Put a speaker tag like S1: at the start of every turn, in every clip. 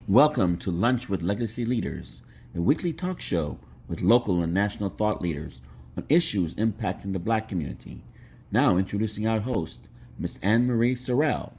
S1: Welcome to Lunch with Legacy Leaders, a weekly talk show with local and national thought leaders on issues impacting the Black community. Now introducing our host, Miss Anne Marie Sorrell.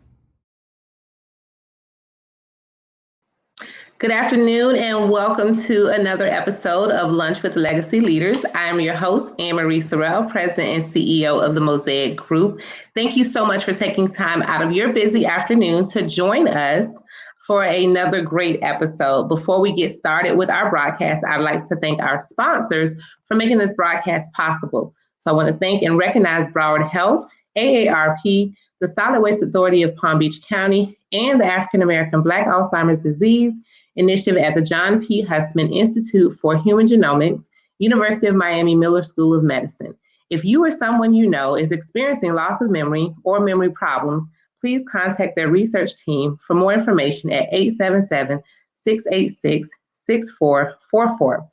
S2: Good afternoon and welcome to another episode of Lunch with Legacy Leaders. I am your host, Anne Marie Sorrell, President and CEO of the Mosaic Group. Thank you so much for taking time out of your busy afternoon to join us for another great episode. Before we get started with our broadcast, I'd like to thank our sponsors for making this broadcast possible. So I want to thank and recognize Broward Health, AARP, the Solid Waste Authority of Palm Beach County, and the African American Black Alzheimer's Disease Initiative at the John P. Hussman Institute for Human Genomics, University of Miami Miller School of Medicine. If you or someone you know is experiencing loss of memory or memory problems, please contact their research team for more information at 877-686-6444.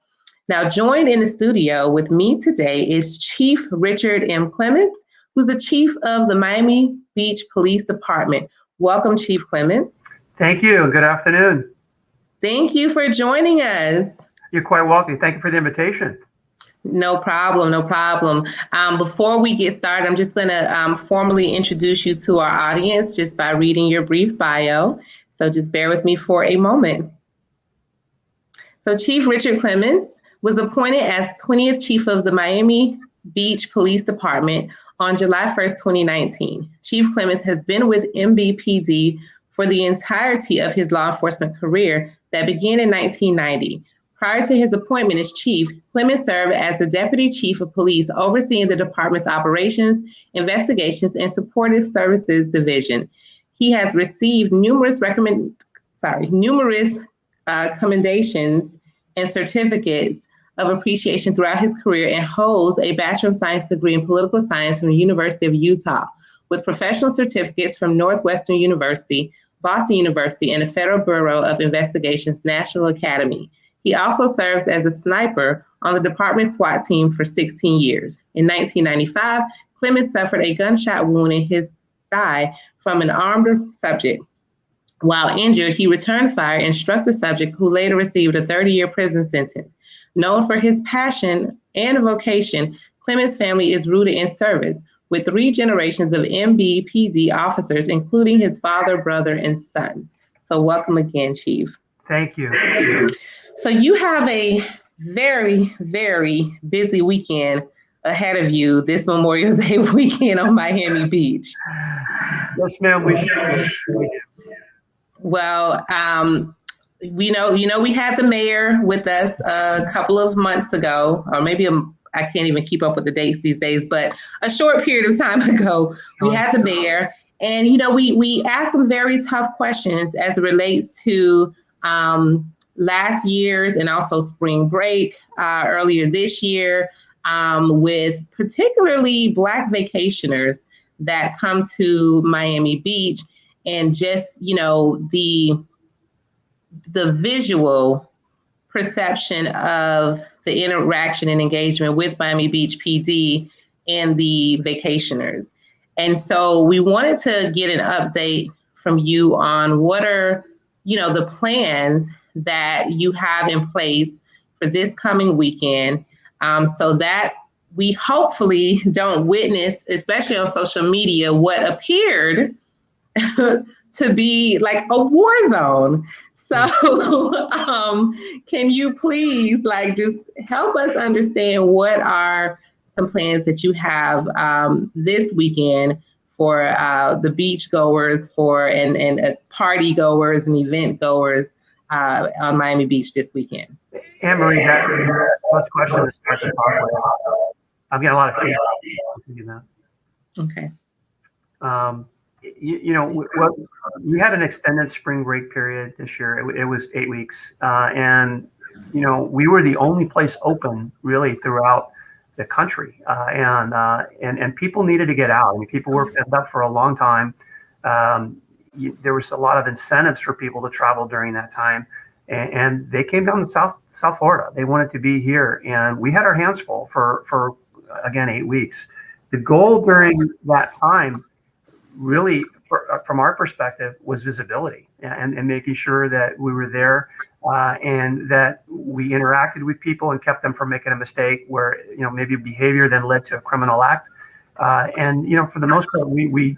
S2: Now, joined in the studio with me today is Chief Richard M. Clements, who's the chief of the Miami Beach Police Department. Welcome, Chief Clements.
S3: Thank you. Good afternoon.
S2: Thank you for joining us.
S3: You're quite welcome. Thank you for the invitation.
S2: No problem. Before we get started, I'm just going to formally introduce you to our audience just by reading your brief bio. So just bear with me for a moment. So Chief Richard Clements was appointed as 20th Chief of the Miami Beach Police Department on July 1st, 2019. Chief Clements has been with MBPD for the entirety of his law enforcement career that began in 1990. Prior to his appointment as chief, Clements served as the deputy chief of police overseeing the department's operations, investigations, and supportive services division. He has received numerous commendations and certificates of appreciation throughout his career and holds a Bachelor of Science degree in political science from the University of Utah, with professional certificates from Northwestern University, Boston University, and the Federal Bureau of Investigation's National Academy. He also serves as a sniper on the department's SWAT team for 16 years. In 1995, Clements suffered a gunshot wound in his thigh from an armed subject. While injured, he returned fire and struck the subject, who later received a 30-year prison sentence. Known for his passion and vocation, Clements' family is rooted in service, with 3 generations of MBPD officers, including his father, brother, and son. So welcome again, Chief.
S3: Thank you.
S2: So you have a very, very busy weekend ahead of you this Memorial Day weekend on Miami Beach.
S3: Yes, ma'am. We should.
S2: Well, we had the mayor with us a couple of months ago, or maybe I can't even keep up with the dates these days, but a short period of time ago, we had the mayor, and we asked some very tough questions as it relates to last year's and also spring break earlier this year, with particularly Black vacationers that come to Miami Beach, and just the visual perception of the interaction and engagement with Miami Beach PD and the vacationers. And so we wanted to get an update from you on what are, the plans that you have in place for this coming weekend, so that we hopefully don't witness, especially on social media, what appeared to be like a war zone. So can you please just help us understand what are some plans that you have this weekend for the beach goers and party goers and event goers on Miami Beach this weekend?
S3: Anne-Marie, that question is such a tough one. I'm getting a lot of feedback.
S2: Okay.
S3: We had an extended spring break period this year. It was 8 weeks. And we were the only place open really throughout the country. And people needed to get out. I mean, people were pent up for a long time. There was a lot of incentives for people to travel during that time. And they came down to South Florida. They wanted to be here. And we had our hands full for again, 8 weeks. The goal during that time really from our perspective was visibility and making sure that we were there and that we interacted with people and kept them from making a mistake where, maybe behavior then led to a criminal act. And for the most part, we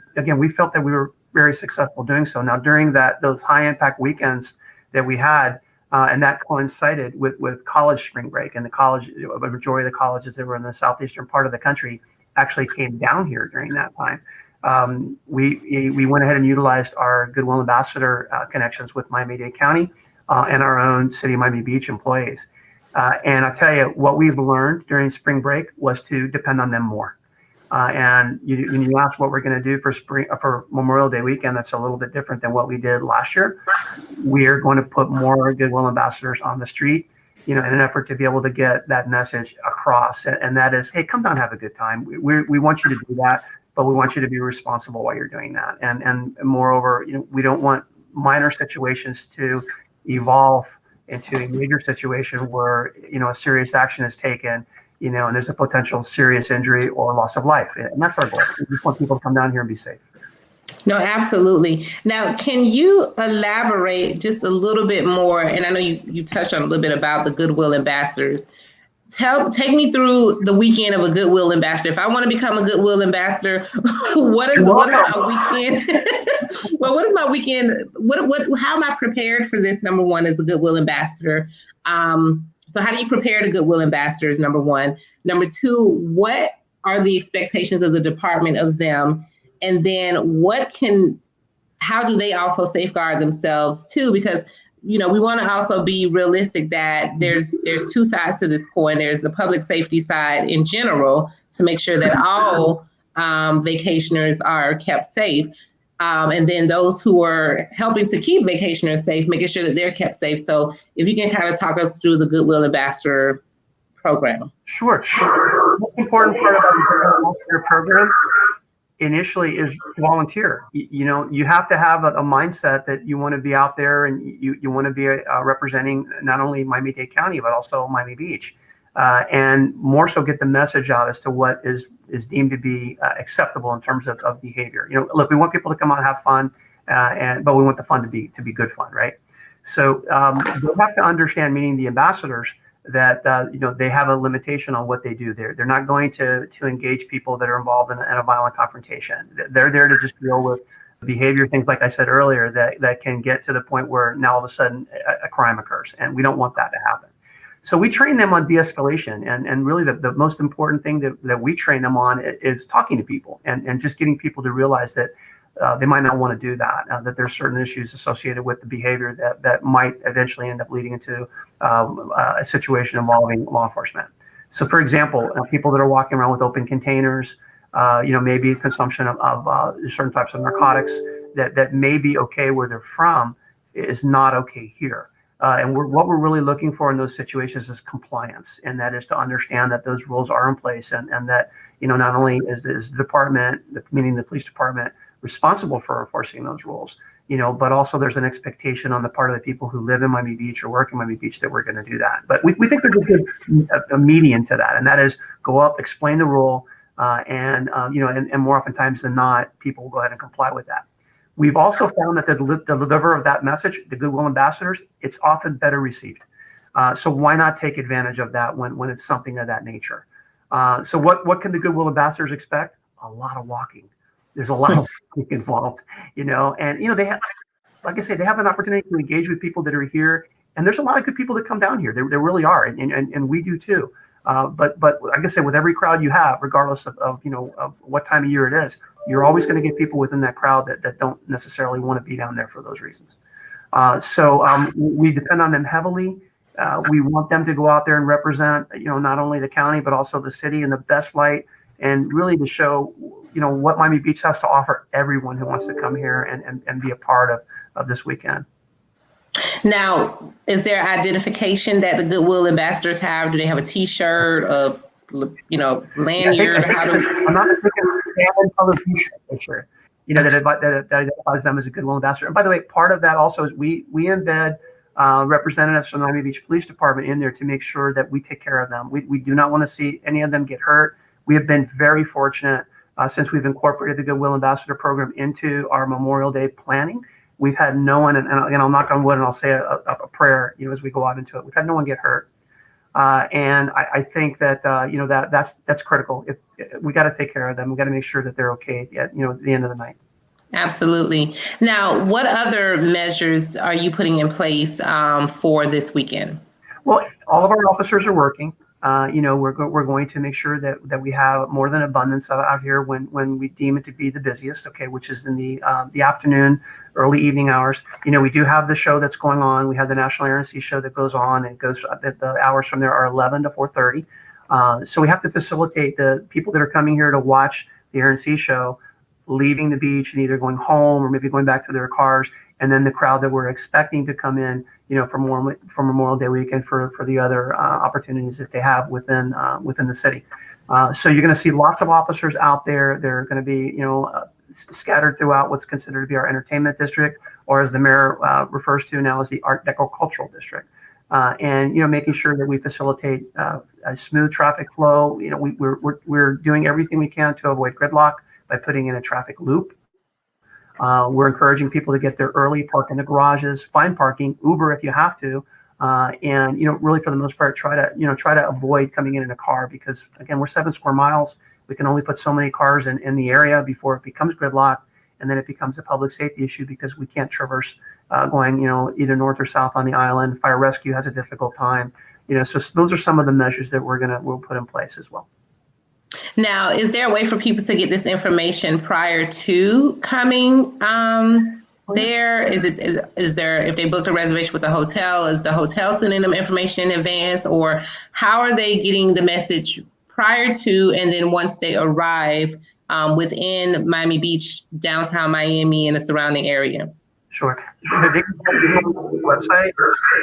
S3: felt that we were very successful doing so. Now, during those high impact weekends that we had, and that coincided with college spring break, and a majority of the colleges that were in the southeastern part of the country actually came down here during that time. We went ahead and utilized our Goodwill Ambassador connections with Miami-Dade County and our own City of Miami Beach employees. And I'll tell you, what we've learned during spring break was to depend on them more. And you asked what we're going to do for Memorial Day weekend. That's a little bit different than what we did last year. We are going to put more Goodwill ambassadors on the street, in an effort to be able to get that message across. And that is, hey, come down, have a good time. We want you to do that, but we want you to be responsible while you're doing that. And moreover, we don't want minor situations to evolve into a major situation where, a serious action is taken, and there's a potential serious injury or loss of life. And that's our goal. We just want people to come down here and be safe.
S2: No, absolutely. Now, can you elaborate just a little bit more? And I know you touched on a little bit about the Goodwill ambassadors. Take me through the weekend of a Goodwill ambassador. If I want to become a Goodwill ambassador, what is my weekend? Well, what is my weekend? How am I prepared for this? Number one, as a Goodwill ambassador. So how do you prepare to Goodwill ambassadors, number one? Number two, what are the expectations of the department of them? And then how do they also safeguard themselves too? Because, we want to also be realistic that there's two sides to this coin. There's the public safety side in general to make sure that all vacationers are kept safe. And then those who are helping to keep vacationers safe, making sure that they're kept safe. So if you can kind of talk us through the Goodwill Ambassador program.
S3: Sure. The most important part about the Goodwill Ambassador program initially is volunteer. You have to have a mindset that you want to be out there and you want to be representing not only Miami-Dade County, but also Miami Beach. And more so get the message out as to what is deemed to be acceptable in terms of behavior. Look, we want people to come out and have fun, but we want the fun to be good fun, right? So they have to understand, meaning the ambassadors, that they have a limitation on what they do there. They're not going to engage people that are involved in a violent confrontation. They're there to just deal with behavior, things like I said earlier, that can get to the point where now all of a sudden a crime occurs, and we don't want that to happen. So we train them on de-escalation, and really the most important thing that we train them on is talking to people and just getting people to realize that they might not want to do that, that there's certain issues associated with the behavior that might eventually end up leading into a situation involving law enforcement. So for example, people that are walking around with open containers, maybe consumption of certain types of narcotics that may be okay where they're from is not okay here. And what we're really looking for in those situations is compliance, and that is to understand that those rules are in place, and that not only is the department, meaning the police department, responsible for enforcing those rules, but also there's an expectation on the part of the people who live in Miami Beach or work in Miami Beach that we're going to do that. But we think there's a good median to that, and that is go up, explain the rule, and more oftentimes than not, people will go ahead and comply with that. We've also found that the deliverer of that message, the Goodwill ambassadors, it's often better received. So why not take advantage of that when it's something of that nature? So what can the Goodwill ambassadors expect? A lot of walking. There's a lot of walking involved, and they have, like I say, they have an opportunity to engage with people that are here, and there's a lot of good people that come down here. There really are, and we do too. But like I said, with every crowd you have, regardless of what time of year it is, you're always going to get people within that crowd that don't necessarily want to be down there for those reasons. So we depend on them heavily. We want them to go out there and represent, not only the county, but also the city in the best light, and really to show, what Miami Beach has to offer everyone who wants to come here and be a part of this weekend. Now,
S2: is there identification that the Goodwill ambassadors have? Do they have a T-shirt, a lanyard?
S3: I'm not thinking they have a color T-shirt for sure. That identifies them as a Goodwill ambassador. And by the way, part of that also is we embed representatives from the Miami Beach Police Department in there to make sure that we take care of them. We do not want to see any of them get hurt. We have been very fortunate since we've incorporated the Goodwill Ambassador Program into our Memorial Day planning. We've had no one, and again, I'll knock on wood and I'll say a prayer, as we go out into it. We've had no one get hurt. And I think that, that's critical. We got to take care of them. We got to make sure that they're okay at the end of the night.
S2: Absolutely. Now, what other measures are you putting in place for this weekend?
S3: Well, all of our officers are working. We're going to make sure that we have more than abundance out here when we deem it to be the busiest, okay, which is in the afternoon, early evening hours. We do have the show that's going on. We have the National Air and Sea Show that goes on, and the hours from there are 11 to 4:30. So we have to facilitate the people that are coming here to watch the Air and Sea Show leaving the beach and either going home or maybe going back to their cars, and then the crowd that we're expecting to come in, for Memorial Day weekend for the other opportunities that they have within the city. So you're going to see lots of officers out there. They're going to be, scattered throughout what's considered to be our entertainment district, or as the mayor refers to now as the Art Deco Cultural District. And making sure that we facilitate a smooth traffic flow. We're doing everything we can to avoid gridlock by putting in a traffic loop. We're encouraging people to get there early, park in the garages, find parking, Uber if you have to, and really for the most part try to avoid coming in a car, because again, we're 7 square miles. We can only put so many cars in the area before it becomes gridlock, and then it becomes a public safety issue because we can't traverse going either north or south on the island. Fire rescue has a difficult time. So those are some of the measures that we'll put in place as well.
S2: Now, is there a way for people to get this information prior to coming there? Is there, if they booked a reservation with the hotel, is the hotel sending them information in advance, or how are they getting the message prior to, and then once they arrive within Miami Beach, downtown Miami, and the surrounding area? Sure.
S3: They can go to the website.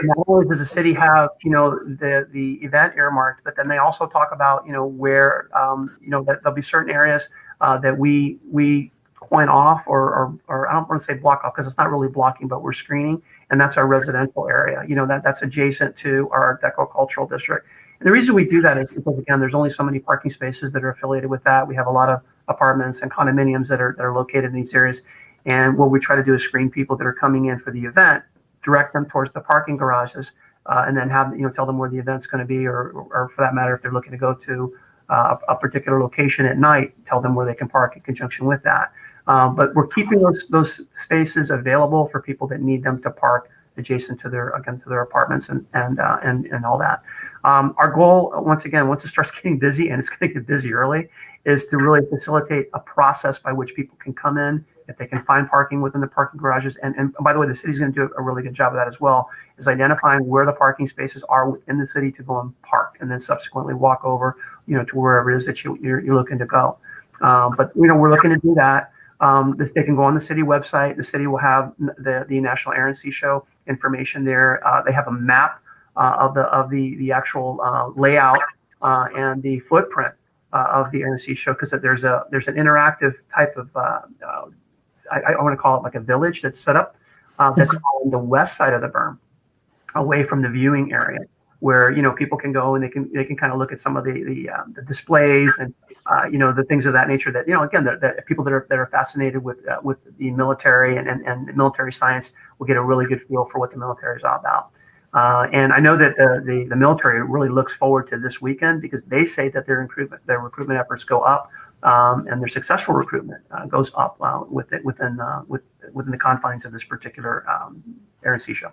S3: Not only does the city have, the event earmarked, but then they also talk about, where, that there'll be certain areas that we coin off or I don't want to say block off because it's not really blocking, but we're screening, and that's our residential area. That's adjacent to our Art Deco Cultural District. And the reason we do that is because, again, there's only so many parking spaces that are affiliated with that. We have a lot of apartments and condominiums that are located in these areas. And what we try to do is screen people that are coming in for the event, direct them towards the parking garages, and then have tell them where the event's going to be, or for that matter, if they're looking to go to a particular location at night, tell them where they can park in conjunction with that. But we're keeping those spaces available for people that need them to park adjacent to their apartments and all that. Our goal, once again, once it starts getting busy, and it's going to get busy early, is to really facilitate a process by which people can come in, if they can find parking within the parking garages. And by the way, the city's going to do a really good job of that as well, is identifying where the parking spaces are within the city to go and park, and then subsequently walk over, to wherever it is that you're looking to go. But we're looking to do that. They can go on the city website. The city will have the National Air and Sea Show information there. They have a map of the actual layout and the footprint of the Air and Sea Show, because there's an interactive type of I want to call it like a village that's set up that's on the west side of the berm, away from the viewing area, where people can go and they can kind of look at some of the displays and the things of that nature that again the people that are fascinated with the military and military science will get a really good feel for what the military is all about. And I know that the military really looks forward to this weekend, because they say that their recruitment efforts go up, and their successful recruitment goes up within the confines of this particular Air and Sea Show.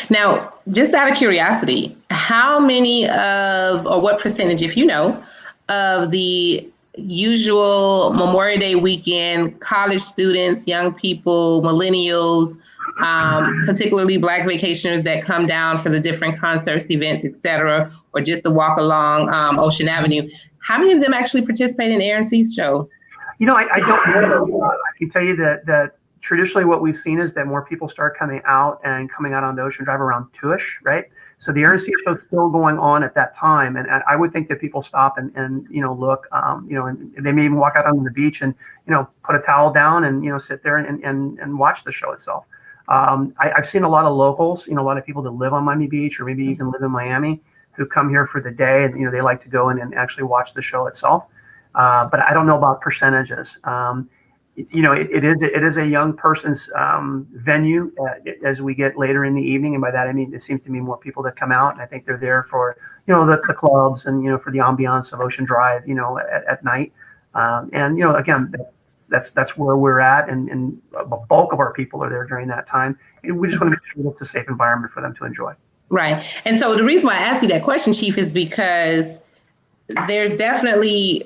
S2: Now, just out of curiosity, how many or what percentage, if you know, of the usual Memorial Day weekend college students, young people, millennials, particularly Black vacationers that come down for the different concerts, events, etc., or just to walk along Ocean Avenue, how many of them actually participate in the Air and Sea Show?
S3: I don't know. I can tell you that traditionally what we've seen is that more people start coming out on the Ocean Drive around 2-ish, right? So the Air and Sea Show is still going on at that time, and I would think that people stop and look, and they may even walk out on the beach and put a towel down and sit there and watch the show itself. I've seen a lot of locals, a lot of people that live on Miami Beach or maybe even live in Miami, who come here for the day, and they like to go in and actually watch the show itself. but I don't know about percentages. It is a young person's venue as we get later in the evening, and by that I mean it seems to be more people that come out, and I think they're there for the clubs and for the ambiance of Ocean Drive at night, and again that's where we're at, and the bulk of our people are there during that time, and we just want to make sure that it's a safe environment for them to enjoy.
S2: Right, and so the reason why I asked you that question, Chief, is because there's definitely,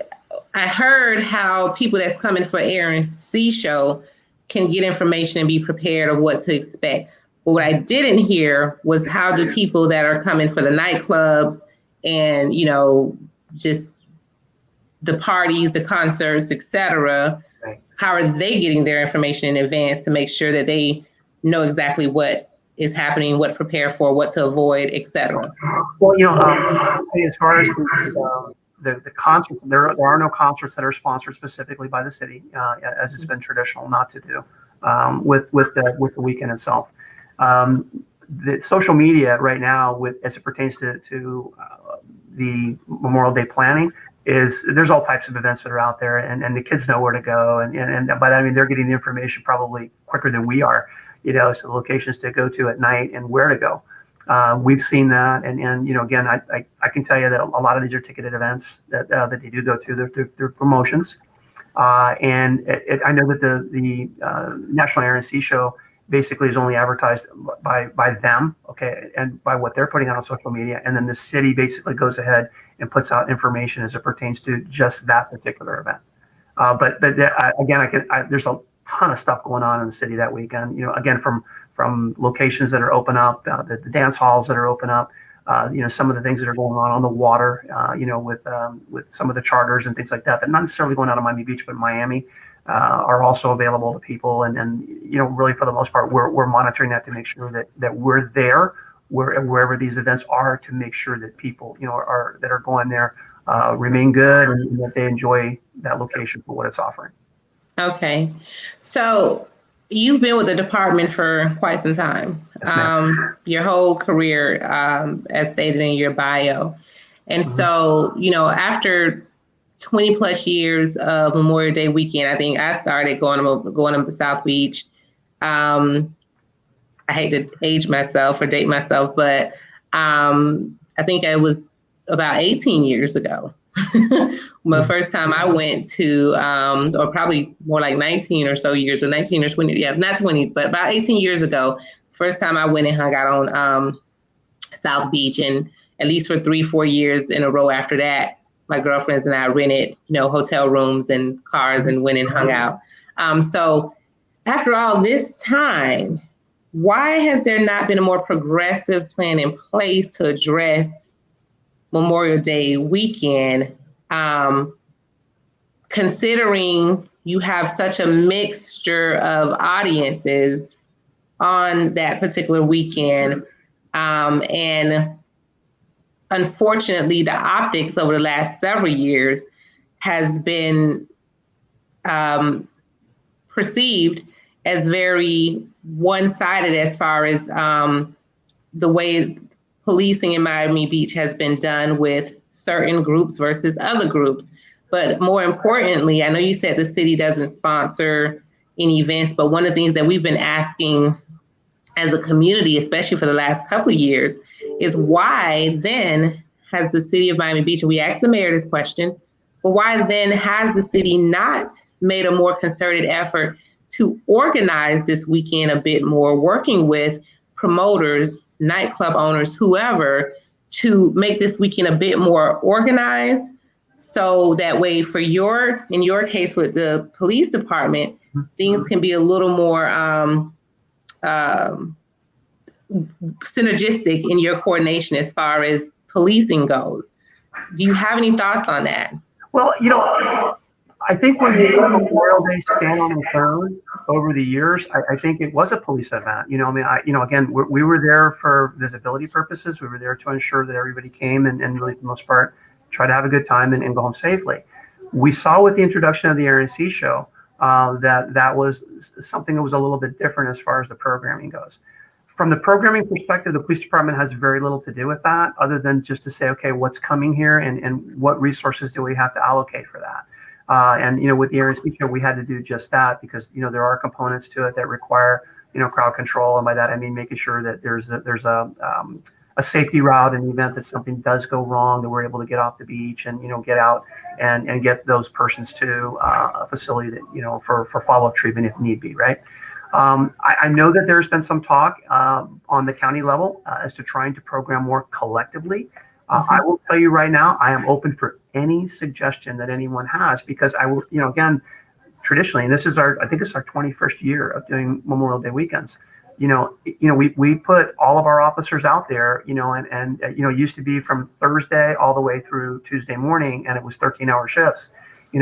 S2: I heard how people that's coming for ARNC show can get information and be prepared of what to expect. But what I didn't hear was how do people that are coming for the nightclubs and, just the parties, the concerts, etc.,
S3: Right.
S2: how are they getting their information in advance to make sure that they know exactly what is happening, what to prepare for, what to avoid, etc.?
S3: Well, as far as the concerts, there are no concerts that are sponsored specifically by the city, as it's been traditional not to do with the weekend itself. The social media right now, as it pertains to the Memorial Day planning, there's all types of events that are out there, and the kids know where to go, and by that I mean they're getting the information probably quicker than we are. So the locations to go to at night and where to go. We've seen that, and again, I can tell you that a lot of these are ticketed events that they do go to. They're promotions, and I know that the National RNC show basically is only advertised by them, okay, and by what they're putting out on social media, and then the city basically goes ahead and puts out information as it pertains to just that particular event. But again, there's a ton of stuff going on in the city that weekend. Again, from locations that are open up, the dance halls that are open up, some of the things that are going on the water, with some of the charters and things like that not necessarily going out of Miami Beach, but Miami, are also available to people. And really for the most part, we're monitoring that to make sure that we're there wherever these events are, to make sure that people, that are going there, remain good and that they enjoy that location for what it's offering.
S2: Okay. So you've been with the department for quite some time,
S3: Yes,
S2: your whole career, as stated in your bio. And so, after 20 plus years of Memorial Day weekend, I think I started going to South Beach. I hate to age myself or date myself, but I think it was about 18 years ago. The first time I went to, or probably more like 19 or so years, or 19 or 20, yeah, not 20, but about 18 years ago, it's the first time I went and hung out on South Beach. And at least for 3-4 years in a row after that, my girlfriends and I rented, hotel rooms and cars and went and hung out. So after all this time, why has there not been a more progressive plan in place to address Memorial Day weekend, considering you have such a mixture of audiences on that particular weekend, and unfortunately the optics over the last several years has been perceived as very one-sided as far as the way policing in Miami Beach has been done with certain groups versus other groups. But more importantly, I know you said the city doesn't sponsor any events, but one of the things that we've been asking as a community, especially for the last couple of years, is why then has the city of Miami Beach, and we asked the mayor this question, but why then has the city not made a more concerted effort to organize this weekend a bit more, working with promoters, nightclub owners, whoever, to make this weekend a bit more organized, so that way in your case with the police department, things can be a little more synergistic in your coordination as far as policing goes. Do you have any thoughts on that?
S3: Well, I think when you let Memorial Day stand on its own over the years, I think it was a police event. Again, we were there for visibility purposes. We were there to ensure that everybody came and really, for the most part, try to have a good time and go home safely. We saw with the introduction of the RNC show that was something that was a little bit different as far as the programming goes. From the programming perspective, the police department has very little to do with that, other than just to say, okay, what's coming here and what resources do we have to allocate for that? And with the RNC show, we had to do just that because there are components to it that require crowd control, and by that I mean making sure that there's a safety route in the event that something does go wrong, that we're able to get off the beach and get out and get those persons to a facility that for follow-up treatment if need be, right? I know that there's been some talk on the county level as to trying to program more collectively. I will tell you right now, I am open for any suggestion that anyone has, because I will, again, traditionally, and this is I think it's our 21st year of doing Memorial Day weekends. We put all of our officers out there, and it used to be from Thursday all the way through Tuesday morning, and it was 13-hour shifts. We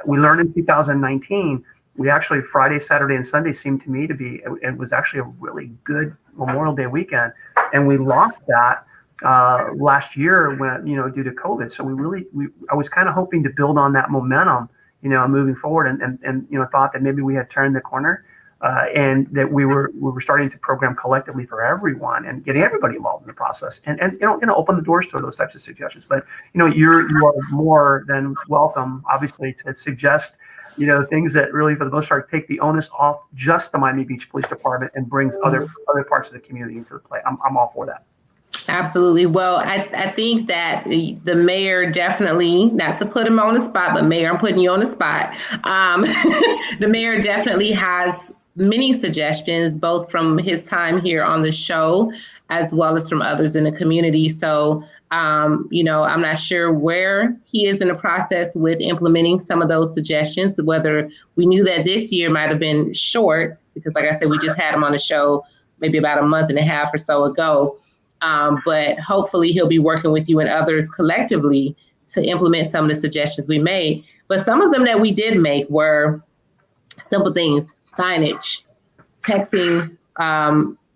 S3: learned in 2019. We actually Friday, Saturday, and Sunday seemed to me to be, it was actually a really good Memorial Day weekend, and we lost that last year when due to COVID. So I was kind of hoping to build on that momentum, moving forward, and thought that maybe we had turned the corner, and that we were starting to program collectively for everyone and getting everybody involved in the process, and open the doors to those types of suggestions. But you are more than welcome, obviously, to suggest things that really, for the most part, take the onus off just the Miami Beach Police Department and brings other parts of the community into the play. I'm all for that.
S2: Absolutely. Well, I think that the mayor definitely, not to put him on the spot, but Mayor, I'm putting you on the spot. The mayor definitely has many suggestions, both from his time here on the show, as well as from others in the community. So, I'm not sure where he is in the process with implementing some of those suggestions, whether we knew that this year might have been short, because like I said, we just had him on the show maybe about a month and a half or so ago. But hopefully he'll be working with you and others collectively to implement some of the suggestions we made. But some of them that we did make were simple things: signage, texting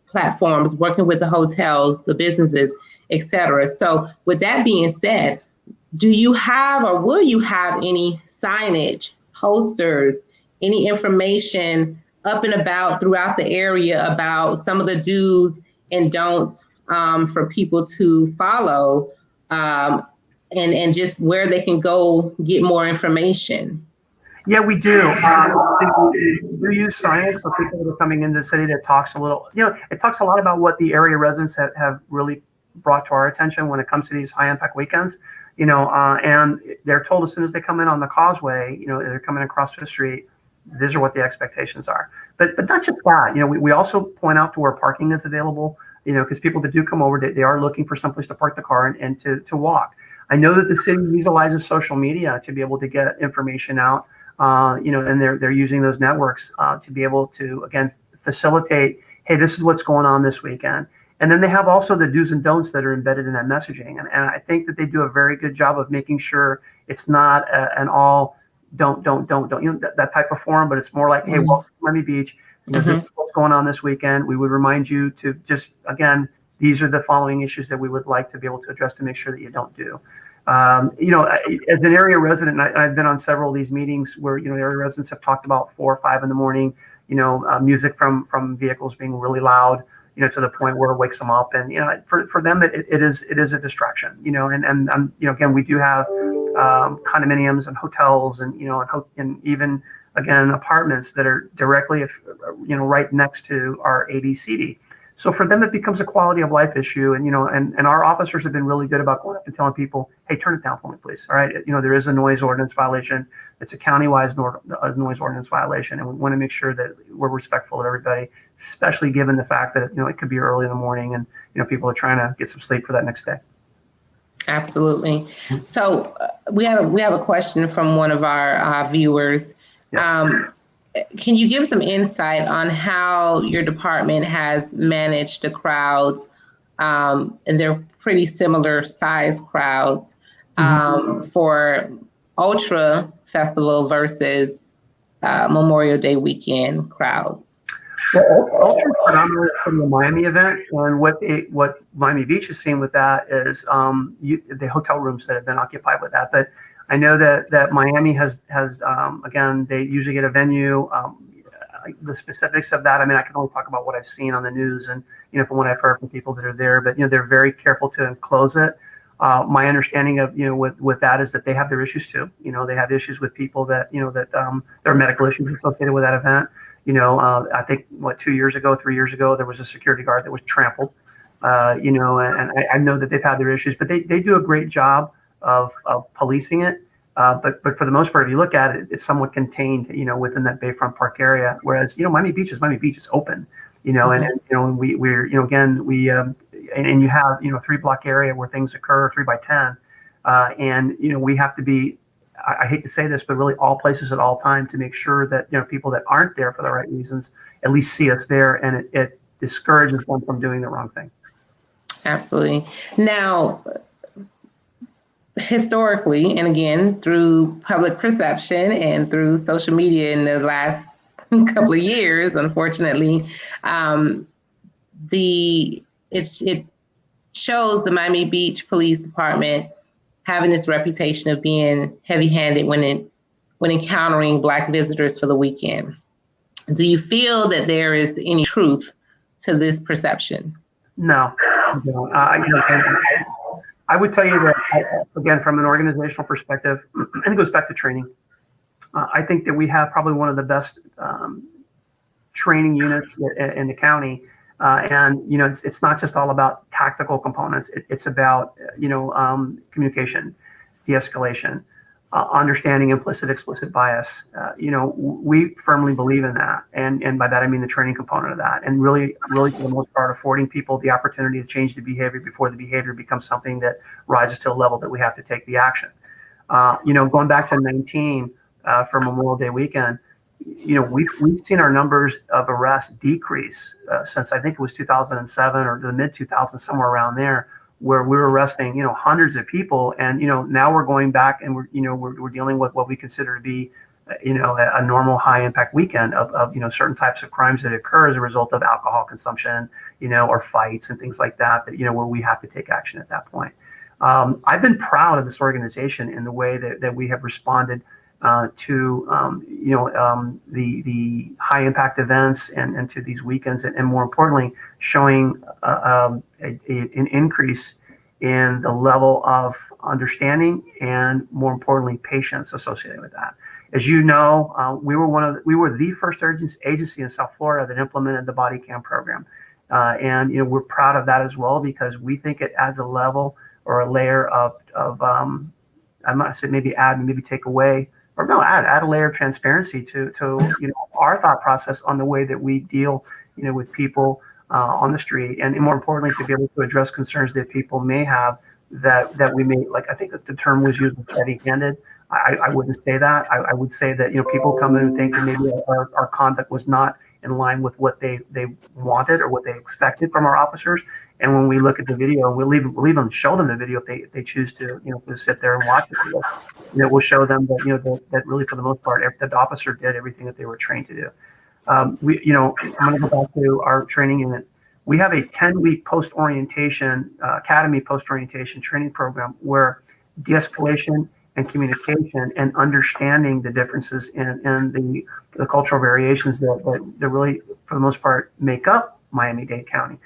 S2: platforms, working with the hotels, the businesses, etc. So with that being said, do you have or will you have any signage, posters, any information up and about throughout the area about some of the do's and don'ts for people to follow, and just where they can go get more information?
S3: Yeah, we do. We use signage for people that are coming into the city that talks a little, it talks a lot about what the area residents have really brought to our attention when it comes to these high impact weekends, and they're told as soon as they come in on the causeway, they're coming across the street, these are what the expectations are. But not just that, we also point out to where parking is available, because people that do come over, they are looking for someplace to park the car and to walk. I know that the city utilizes social media to be able to get information out, and they're using those networks to be able to, again, facilitate, hey, this is what's going on this weekend. And then they have also the do's and don'ts that are embedded in that messaging. And I think that they do a very good job of making sure it's not an all don't, that type of forum, but it's more like, hey, welcome to Miami Beach. This is what's going on this weekend. We would remind you to just, again, these are the following issues that we would like to be able to address to make sure that you don't do. As an area resident, I've been on several of these meetings where, area residents have talked about 4 or 5 in the morning, music from vehicles being really loud, to the point where it wakes them up. And, for them, it is a distraction, and again, we do have condominiums and hotels and, and even, again, apartments that are directly, right next to our ABCD. So for them, it becomes a quality of life issue. And, and our officers have been really good about going up and telling people, hey, turn it down for me, please. All right. There is a noise ordinance violation. It's a county-wide noise ordinance violation. And we want to make sure that we're respectful of everybody, especially given the fact that, it could be early in the morning and, people are trying to get some sleep for that next day.
S2: Absolutely. So we have a question from one of our viewers. Yes. Can you give some insight on how your department has managed the crowds, and they're pretty similar size crowds, for Ultra Festival versus Memorial Day weekend crowds?
S3: Well, Ultra is predominantly from the Miami event, and what Miami Beach has seen with that is the hotel rooms that have been occupied with that. But I know that Miami has again, they usually get a venue. The specifics of that, I mean, I can only talk about what I've seen on the news and, from what I've heard from people that are there, but, they're very careful to enclose it. My understanding of, with that is that they have their issues too. They have issues with people that, there are medical issues associated with that event. I think 3 years ago, there was a security guard that was trampled, and I know that they've had their issues, but they do a great job of policing it. But for the most part, if you look at it, it's somewhat contained, within that Bayfront Park area. Whereas, Miami Beach is open, and and you have, 3-block area where things occur, 3x10. And, we have to be, I hate to say this, but really all places at all time to make sure that, people that aren't there for the right reasons at least see us there, and it discourages them from doing the wrong thing.
S2: Absolutely. Now, historically, and again, through public perception and through social media in the last couple of years, unfortunately, it shows the Miami Beach Police Department having this reputation of being heavy-handed when encountering Black visitors for the weekend. Do you feel that there is any truth to this perception?
S3: No. I would tell you that, again, from an organizational perspective, and it goes back to training, I think that we have probably one of the best training units in the county. And, it's not just all about tactical components. It's about, communication, de-escalation, understanding implicit, explicit bias. We firmly believe in that. And by that, I mean the training component of that. And really, for the most part, affording people the opportunity to change the behavior before the behavior becomes something that rises to a level that we have to take the action. Going back to 19 for Memorial Day weekend, we've seen our numbers of arrests decrease since I think it was 2007 or the mid 2000s, somewhere around there, where we were arresting, hundreds of people. And, now we're going back and we're dealing with what we consider to be, a normal high impact weekend of certain types of crimes that occur as a result of alcohol consumption, or fights and things like that, where we have to take action at that point. I've been proud of this organization in the way that we have responded to the high impact events and to these weekends, and more importantly, showing an increase in the level of understanding and, more importantly, patience associated with that. As you know, we were the first agency in South Florida that implemented the body cam program, and we're proud of that as well, because we think it adds a level or a layer of I might say maybe add, maybe take away. Or no, add a layer of transparency to our thought process on the way that we deal with people on the street, and more importantly, to be able to address concerns that people may have that we may, like, I think that the term was used, heavy-handed. I wouldn't say that. I would say that people come in and think that maybe our conduct was not in line with what they wanted or what they expected from our officers. And when we look at the video, we'll even show them the video if they choose to to sit there and watch it. We'll show them that that really, for the most part, the officer did everything that they were trained to do. I'm going to go back to our training unit. We have a 10-week post-orientation, academy post-orientation training program where de-escalation and communication and understanding the differences in the cultural variations that really, for the most part, make up Miami-Dade County.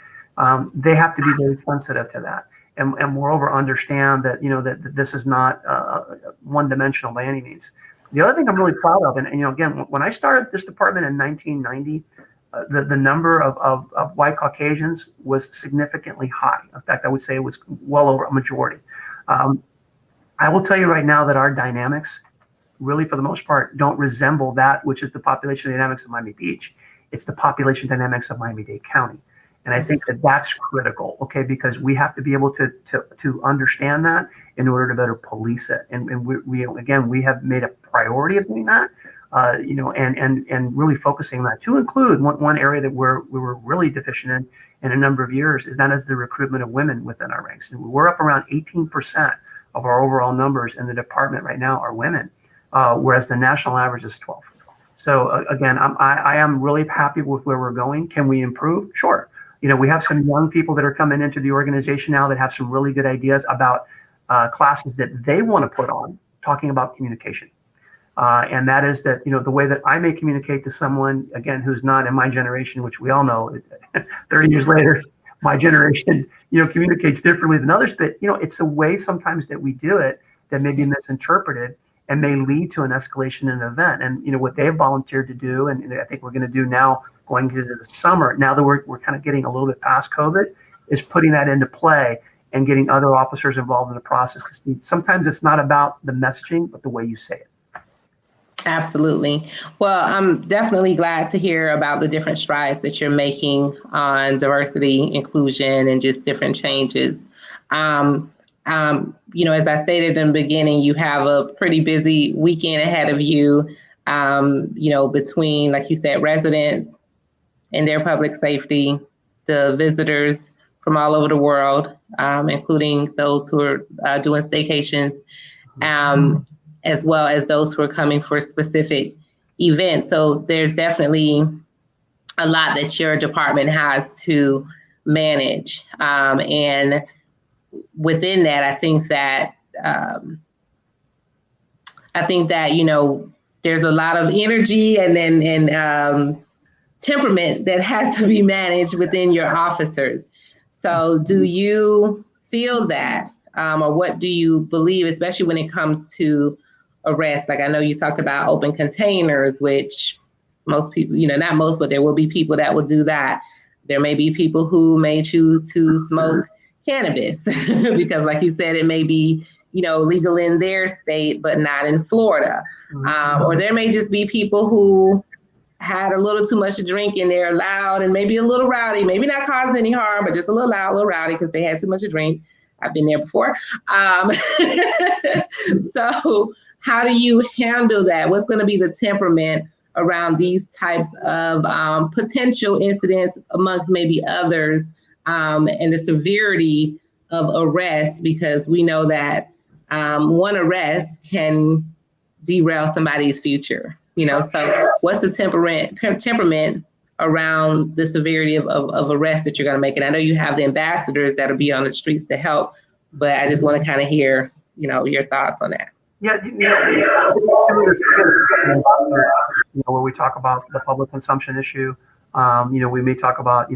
S3: They have to be very sensitive to that. And moreover, understand that, that this is not one-dimensional by any means. The other thing I'm really proud of, and again, when I started this department in 1990, the number of white Caucasians was significantly high. In fact, I would say it was well over a majority. I will tell you right now that our dynamics really, for the most part, don't resemble that which is the population dynamics of Miami Beach. It's the population dynamics of Miami-Dade County. And I think that that's critical, okay, because we have to be able to understand that in order to better police it. And we have made a priority of doing that, and really focusing on that, to include one area that we were really deficient in a number of years, is that is the recruitment of women within our ranks. And we're up around 18% of our overall numbers in the department right now are women, whereas the national average is 12. So again, I am really happy with where we're going. Can we improve? Sure. We have some young people that are coming into the organization now that have some really good ideas about classes that they want to put on, talking about communication. And that is that, the way that I may communicate to someone, again, who's not in my generation, which we all know 30 years later, my generation, communicates differently than others. But, it's a way sometimes that we do it that may be misinterpreted and may lead to an escalation in an event. And, what they've volunteered to do, and I think we're going to do now going into the summer, now that we're kind of getting a little bit past COVID, is putting that into play and getting other officers involved in the process. Sometimes it's not about the messaging, but the way you say it.
S2: Absolutely. Well, I'm definitely glad to hear about the different strides that you're making on diversity, inclusion, and just different changes. As I stated in the beginning, you have a pretty busy weekend ahead of you, between, like you said, residents and their public safety, the visitors from all over the world, including those who are doing staycations, as well as those who are coming for specific events. So there's definitely a lot that your department has to manage. And within that, I think that, there's a lot of energy and temperament that has to be managed within your officers. So do you feel that, or what do you believe, especially when it comes to arrest? Like, I know you talked about open containers, which most people, not most, but there will be people that will do that. There may be people who may choose to smoke cannabis because, like you said, it may be, legal in their state, but not in Florida. Or there may just be people who had a little too much to drink and they're loud and maybe a little rowdy, maybe not causing any harm, but just a little loud, a little rowdy because they had too much to drink. I've been there before. So how do you handle that? What's going to be the temperament around these types of potential incidents amongst maybe others, and the severity of arrest? Because we know that one arrest can derail somebody's future. So what's the temperament around the severity of arrest that you're going to make? And I know you have the ambassadors that'll be on the streets to help, but I just want to kind of hear, your thoughts on that.
S3: Yeah, where we talk about the public consumption issue, we may talk about,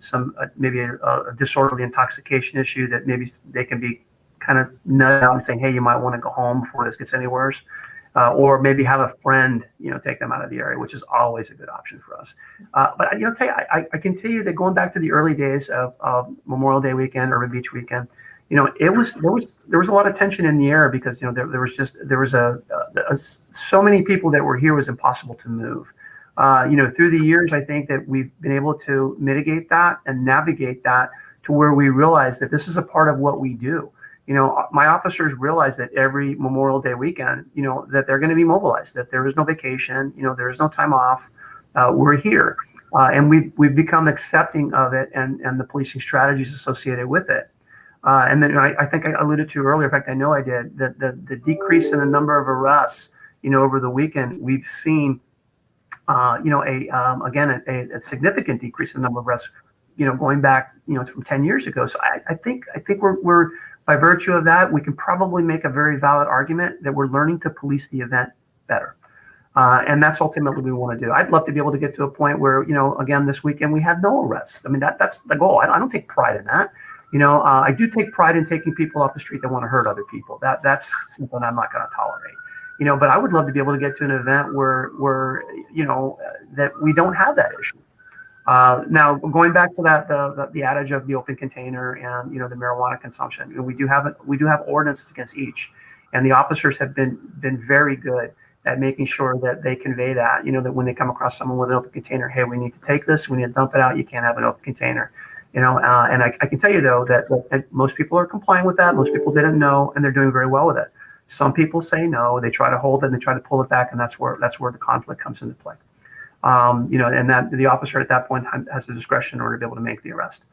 S3: some maybe a disorderly intoxication issue that maybe they can be kind of nudged out and saying, hey, you might want to go home before this gets any worse. Or maybe have a friend, take them out of the area, which is always a good option for us. But I can tell you that going back to the early days of Memorial Day weekend, Urban Beach weekend, there was a lot of tension in the air because there was so many people that were here, it was impossible to move. Through the years, I think that we've been able to mitigate that and navigate that to where we realize that this is a part of what we do. My officers realize that every Memorial Day weekend, that they're going to be mobilized, that there is no vacation, there is no time off. We're here. And we've become accepting of it and the policing strategies associated with it. And then I think I alluded to earlier, in fact, I know I did, that the decrease in the number of arrests, over the weekend, we've seen, a significant decrease in the number of arrests, going back, from 10 years ago. So I think we're by virtue of that, we can probably make a very valid argument that we're learning to police the event better. And that's ultimately what we want to do. I'd love to be able to get to a point where, again, this weekend we had no arrests. I mean, that's the goal. I don't take pride in that. I do take pride in taking people off the street that want to hurt other people. That's something I'm not going to tolerate. But I would love to be able to get to an event where that we don't have that issue. Now, going back to that, the adage of the open container and the marijuana consumption, we do have ordinances against each, and the officers have been very good at making sure that they convey that that when they come across someone with an open container, hey, we need to take this, we need to dump it out. You can't have an open container, and I can tell you though that most people are complying with that. Most people didn't know, and they're doing very well with it. Some people say no, they try to hold it, and they try to pull it back, and that's where the conflict comes into play. And that the officer at that point has the discretion in order to be able to make the arrest.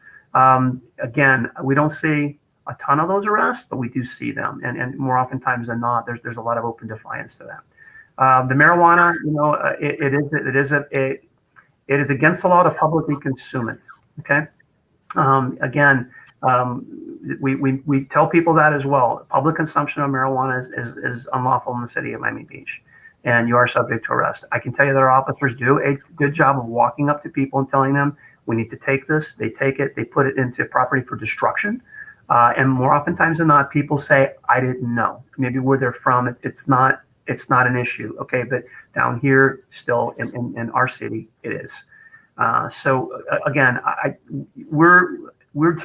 S3: Again, we don't see a ton of those arrests, but we do see them, and more oftentimes than not, there's a lot of open defiance to that. The marijuana, it is against the law to publicly consume it. Okay. We tell people that as well. Public consumption of marijuana is unlawful in the city of Miami Beach, and you are subject to arrest. I can tell you that our officers do a good job of walking up to people and telling them, We need to take this. They take it, they put it into property for destruction. And more oftentimes than not, people say, I didn't know. Maybe where they're from, it's not an issue. Okay, but down here, still in our city, it is. So again, we're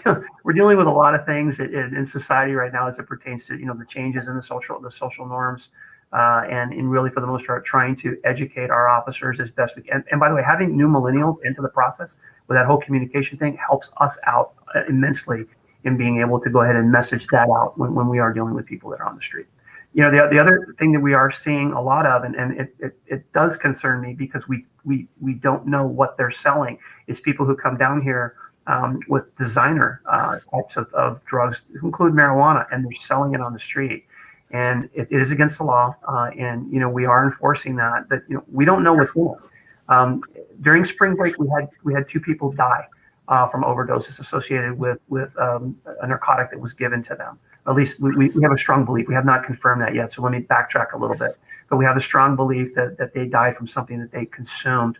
S3: dealing with a lot of things in society right now as it pertains to the changes in the social norms, and really for the most part trying to educate our officers as best we can. And by the way, having new millennials into the process with that whole communication thing helps us out immensely in being able to go ahead and message that out when we are dealing with people that are on the street. The other thing that we are seeing a lot of, and it does concern me because we don't know what they're selling, is people who come down here with designer types of drugs, who include marijuana, and they're selling it on the street. And it is against the law, and we are enforcing that. But we don't know what's in it. During spring break, we had 2 people die from overdoses associated with a narcotic that was given to them. At least we have a strong belief. We have not confirmed that yet, so let me backtrack a little bit. But we have a strong belief that they died from something that they consumed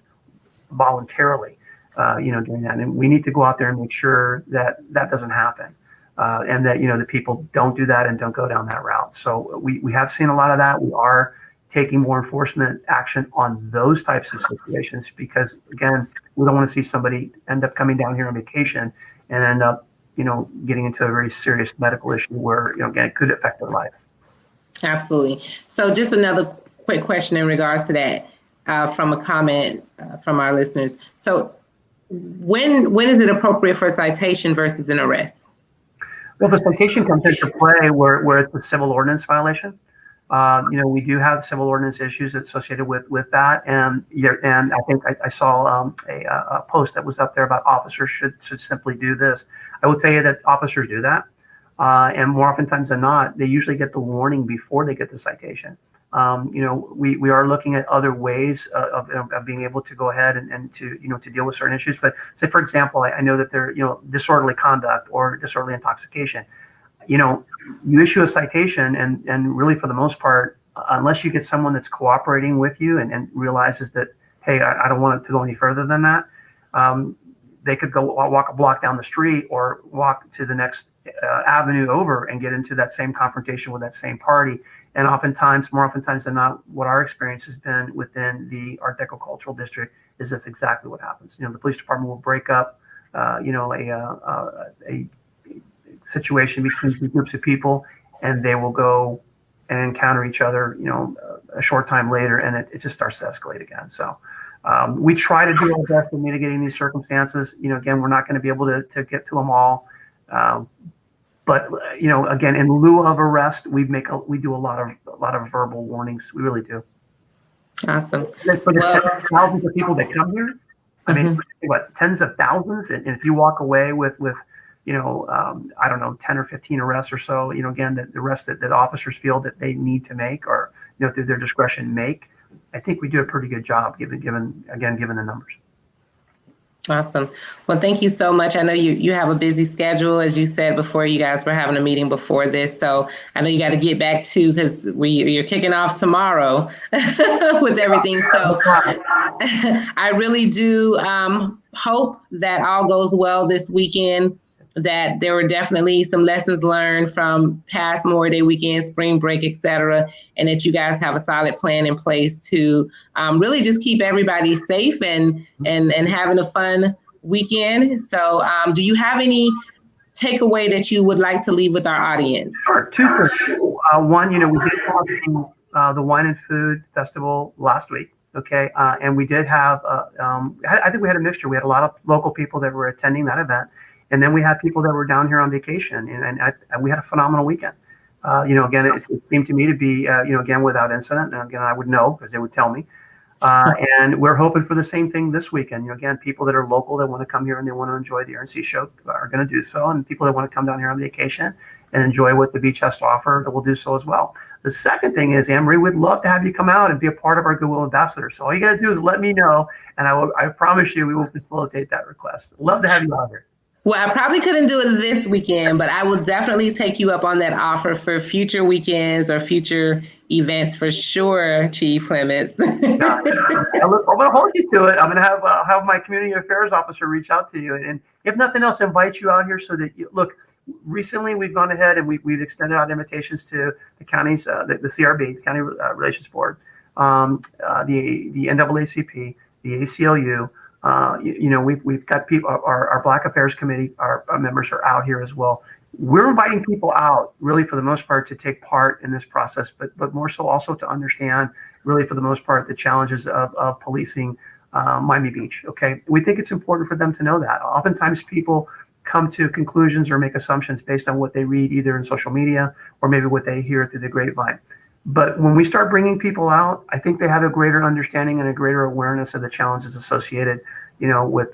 S3: voluntarily, during that. And we need to go out there and make sure that doesn't happen, and that the people don't do that and don't go down that route. So we have seen a lot of that. We are taking more enforcement action on those types of situations because, again, we don't want to see somebody end up coming down here on vacation and end up getting into a very serious medical issue where, again, it could affect their life.
S2: Absolutely. So just another quick question in regards to that, from a comment from our listeners. So when is it appropriate for a citation versus an arrest?
S3: Well, the citation comes into play where it's a civil ordinance violation. We do have civil ordinance issues associated with that, and I think I saw a post that was up there about officers should simply do this. I will tell you that officers do that, and more oftentimes than not, they usually get the warning before they get the citation. We are looking at other ways of being able to go ahead and to deal with certain issues. But say, for example, I know that they're disorderly conduct or disorderly intoxication. You issue a citation and really for the most part, unless you get someone that's cooperating with you and realizes that, hey, I don't want it to go any further than that, they could go walk a block down the street or walk to the next avenue over and get into that same confrontation with that same party. And more oftentimes than not, what our experience has been within the Art Deco Cultural District is that's exactly what happens. The police department will break up, a situation between 2 groups of people, and they will go and encounter each other, a short time later, and it just starts to escalate again. So we try to do our best in mitigating these circumstances. Again, we're not going to be able to get to them all. But again, in lieu of arrest, we do a lot of verbal warnings. We really do.
S2: Awesome.
S3: For the thousands of people that come here, I mean, tens of thousands, and if you walk away with I don't know, 10 or 15 arrests or so, again, the arrests that officers feel that they need to make or through their discretion make, I think we do a pretty good job given the numbers.
S2: Awesome. Well, thank you so much. I know you have a busy schedule, as you said before. You guys were having a meeting before this, so I know you got to get back to because you're kicking off tomorrow with everything. So I really do hope that all goes well this weekend. That there were definitely some lessons learned from past Memorial Day weekend, spring break, et cetera, and that you guys have a solid plan in place to really just keep everybody safe and having a fun weekend. So do you have any takeaway that you would like to leave with our audience?
S3: Sure. 2 things. One, we did have the Wine and Food Festival last week. Okay. And we did have, I think we had a mixture. We had a lot of local people that were attending that event. And then we had people that were down here on vacation, and we had a phenomenal weekend. Again, it seemed to me to be, again, without incident. And again, I would know because they would tell me. And we're hoping for the same thing this weekend. Again, people that are local that want to come here and they want to enjoy the RNC show are going to do so. And people that want to come down here on vacation and enjoy what the beach has to offer, that will do so as well. The second thing is, Anne-Marie, we'd love to have you come out and be a part of our Goodwill Ambassador. So all you got to do is let me know, and I promise you we will facilitate that request. Love to have you out here.
S2: Well, I probably couldn't do it this weekend, but I will definitely take you up on that offer for future weekends or future events for sure, Chief Clements.
S3: I'm going to hold you to it. I'm going to have my community affairs officer reach out to you, and if nothing else, invite you out here so that you look. Recently, we've gone ahead and we've extended out invitations to the counties, the CRB, the County Relations Board, the NAACP, the ACLU. We've got people. Our Black Affairs Committee, our members are out here as well. We're inviting people out, really, for the most part, to take part in this process, but more so also to understand, really, for the most part, the challenges of policing Miami Beach. Okay, we think it's important for them to know that. Oftentimes, people come to conclusions or make assumptions based on what they read either in social media or maybe what they hear through the grapevine. But when we start bringing people out, I think they have a greater understanding and a greater awareness of the challenges associated, with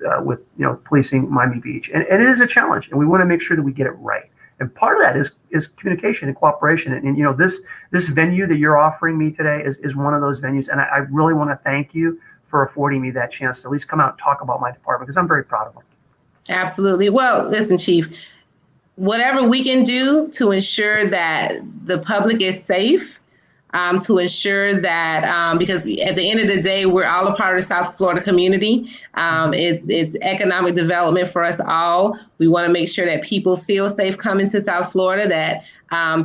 S3: policing Miami Beach. And it is a challenge, and we want to make sure that we get it right. And part of that is communication and cooperation. And this venue that you're offering me today is one of those venues. And I really want to thank you for affording me that chance to at least come out and talk about my department, because I'm very proud of them.
S2: Absolutely. Well, listen, Chief, whatever we can do to ensure that the public is safe, to ensure that, because at the end of the day, we're all a part of the South Florida community. It's economic development for us all. We want to make sure that people feel safe coming to South Florida, that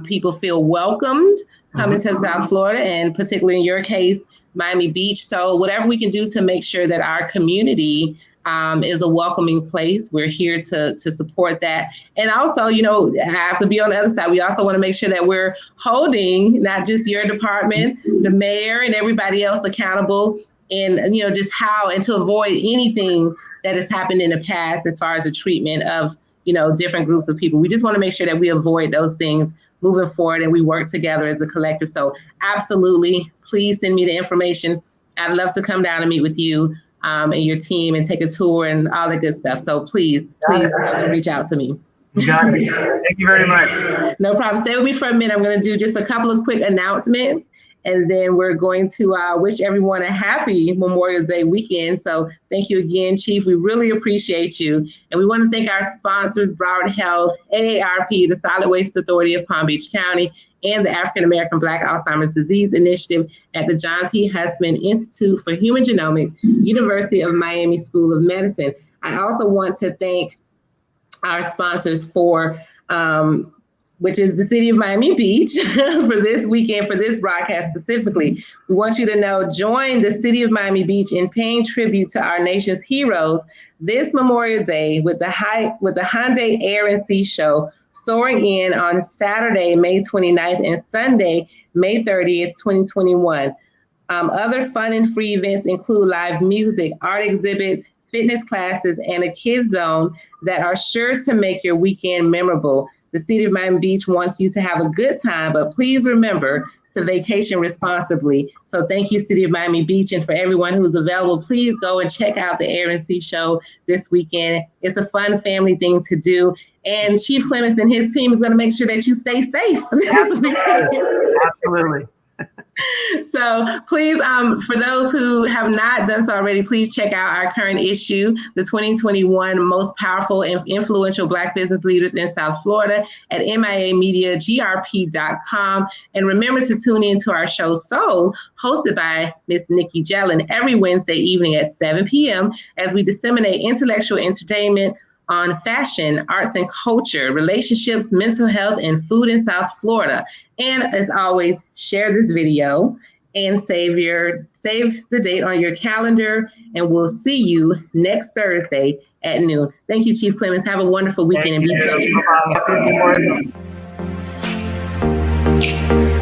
S2: people feel welcomed coming to South Florida, and particularly in your case, Miami Beach. So whatever we can do to make sure that our community is a welcoming place. We're here to support that. And also, I have to be on the other side. We also want to make sure that we're holding not just your department, the mayor and everybody else accountable, and, just how and to avoid anything that has happened in the past as far as the treatment of, different groups of people. We just want to make sure that we avoid those things moving forward and we work together as a collective. So absolutely, please send me the information. I'd love to come down and meet with you and your team and take a tour and all the good stuff. So please reach out to me.
S3: You got it. Thank you very much.
S2: No problem. Stay with me for a minute. I'm going to do just a couple of quick announcements, and then we're going to wish everyone a happy Memorial Day weekend. So thank you again, Chief. We really appreciate you. And we want to thank our sponsors, Broward Health, AARP, the Solid Waste Authority of Palm Beach County, and the African American Black Alzheimer's Disease Initiative at the John P. Hussman Institute for Human Genomics, University of Miami School of Medicine. I also want to thank our sponsors for which is the city of Miami Beach for this weekend, for this broadcast specifically. We want you to know, join the city of Miami Beach in paying tribute to our nation's heroes this Memorial Day with the Hyundai Air and Sea Show, soaring in on Saturday, May 29th and Sunday, May 30th, 2021. Other fun and free events include live music, art exhibits, fitness classes, and a kids zone that are sure to make your weekend memorable. The city of Miami Beach wants you to have a good time, but please remember to vacation responsibly. So thank you, City of Miami Beach. And for everyone who's available, please go and check out the Air and Sea Show this weekend. It's a fun family thing to do. And Chief Clements and his team is going to make sure that you stay safe this weekend.
S3: Absolutely.
S2: So please, for those who have not done so already, please check out our current issue, the 2021 Most Powerful and Influential Black Business Leaders in South Florida, at miamediagrp.com. And remember to tune in to our show Soul, hosted by Miss Nikki Jellin, every Wednesday evening at 7 p.m. as we disseminate intellectual entertainment on fashion, arts and culture, relationships, mental health, and food in South Florida. And as always, share this video and save the date on your calendar, and we'll see you next Thursday at noon. Thank you, Chief Clements. Have a wonderful weekend and be safe.